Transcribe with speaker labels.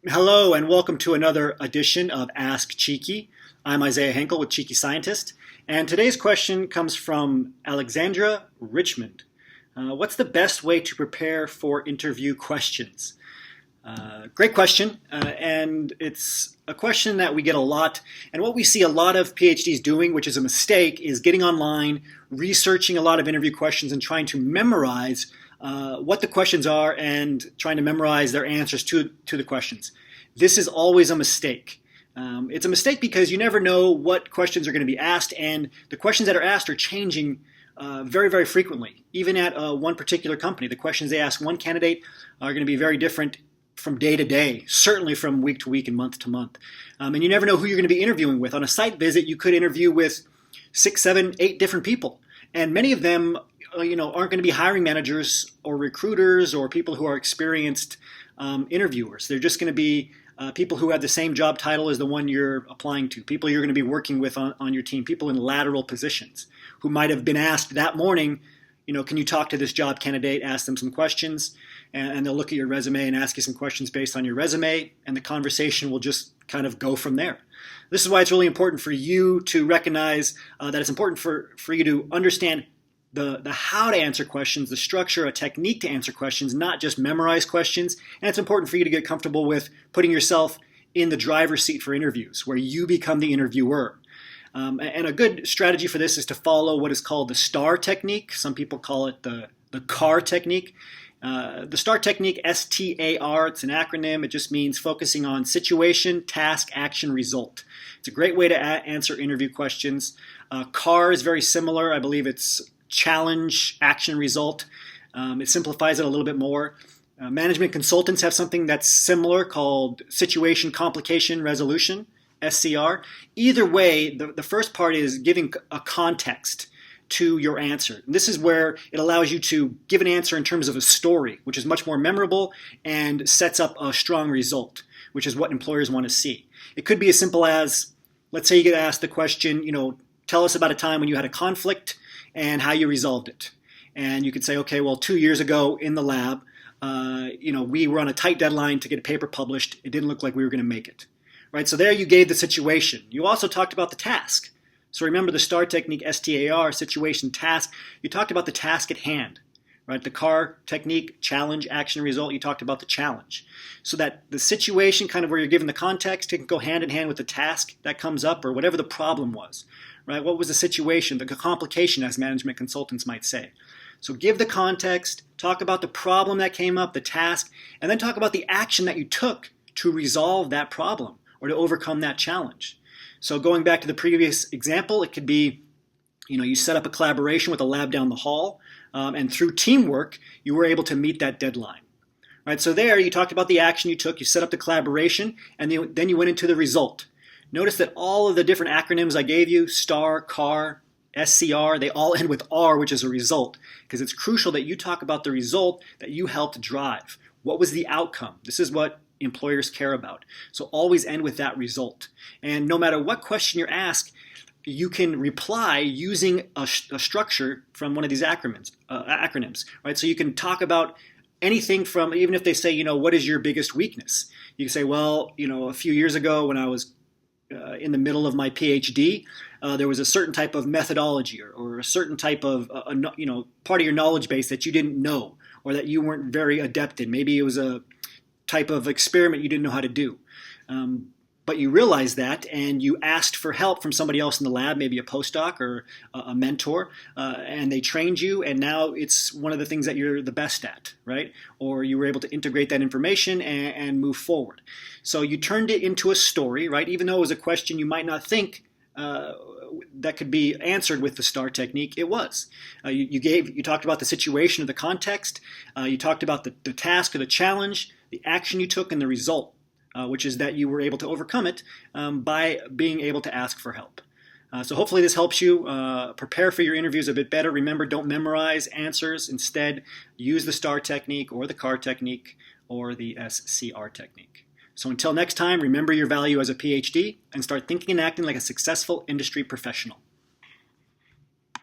Speaker 1: Hello and welcome to another edition of Ask Cheeky. I'm Isaiah Henkel with Cheeky Scientist, and today's question comes from Alexandra Richmond. What's the best way to prepare for interview questions? Great question, and it's a question that we get a lot. And what we see a lot of PhDs doing, which is a mistake, is getting online, researching a lot of interview questions, and trying to memorize what the questions are and trying to memorize their answers to the questions. This is always a mistake. It's a mistake because you never know what questions are going to be asked, and the questions that are asked are changing very, very frequently. Even at one particular company, the questions they ask one candidate are going to be very different from day to day, certainly from week to week and month to month. And you never know who you're going to be interviewing with. On a site visit, you could interview with 6, 7, 8 different people, and many of them aren't going to be hiring managers or recruiters or people who are experienced interviewers. They're just going to be people who have the same job title as the one you're applying to, people you're going to be working with on your team, people in lateral positions who might have been asked that morning, can you talk to this job candidate, ask them some questions, and they'll look at your resume and ask you some questions based on your resume, and the conversation will just kind of go from there. This is why it's really important for you to recognize that it's important for you to understand the how to answer questions, the structure, a technique to answer questions, not just memorize questions. And it's important for you to get comfortable with putting yourself in the driver's seat for interviews, where you become the interviewer. And a good strategy for this is to follow what is called the STAR technique. Some people call it the CAR technique. The STAR technique, STAR, it's an acronym. It just means focusing on situation, task, action, result. It's a great way to answer interview questions. CAR is very similar. I believe it's challenge, action, result. It simplifies it a little bit more. Management consultants have something that's similar called situation, complication, resolution, SCR. Either way, the first part is giving a context to your answer. And this is where it allows you to give an answer in terms of a story, which is much more memorable and sets up a strong result, which is what employers want to see. It could be as simple as, let's say you get asked the question, tell us about a time when you had a conflict and how you resolved it. And you could say, okay, well, 2 years ago in the lab, we were on a tight deadline to get a paper published. It didn't look like we were going to make it. Right? So there you gave the situation. You also talked about the task. So remember the STAR technique, STAR, situation, task. You talked about the task at hand. Right? The CAR technique, challenge, action, result. You talked about the challenge. So that the situation, kind of where you're given the context, it can go hand in hand with the task that comes up or whatever the problem was. Right? What was the situation, the complication, as management consultants might say. So give the context, talk about the problem that came up, the task, and then talk about the action that you took to resolve that problem or to overcome that challenge. So going back to the previous example, it could be, you set up a collaboration with a lab down the hall, and through teamwork, you were able to meet that deadline. Right? So there you talked about the action you took, you set up the collaboration, and then you went into the result. Notice that all of the different acronyms I gave you, STAR, CAR, SCR, they all end with R, which is a result, because it's crucial that you talk about the result that you helped drive. What was the outcome? This is what employers care about. So always end with that result. And no matter what question you're asked, you can reply using a structure from one of these acronyms, right? So you can talk about anything from, even if they say, what is your biggest weakness? You can say, well, a few years ago when I was in the middle of my PhD, there was a certain type of methodology or a certain type of, part of your knowledge base that you didn't know or that you weren't very adept in. Maybe it was a type of experiment you didn't know how to do. But you realized that and you asked for help from somebody else in the lab, maybe a postdoc or a mentor, and they trained you, and now it's one of the things that you're the best at, right? Or you were able to integrate that information and move forward. So you turned it into a story, right? Even though it was a question you might not think that could be answered with the STAR technique, it was. You talked about the situation or the context, you talked about the task or the challenge, the action you took, and the result. Which is that you were able to overcome it by being able to ask for help. So hopefully this helps you prepare for your interviews a bit better. Remember, don't memorize answers. Instead, use the STAR technique or the CAR technique or the SCR technique. So until next time, remember your value as a PhD and start thinking and acting like a successful industry professional.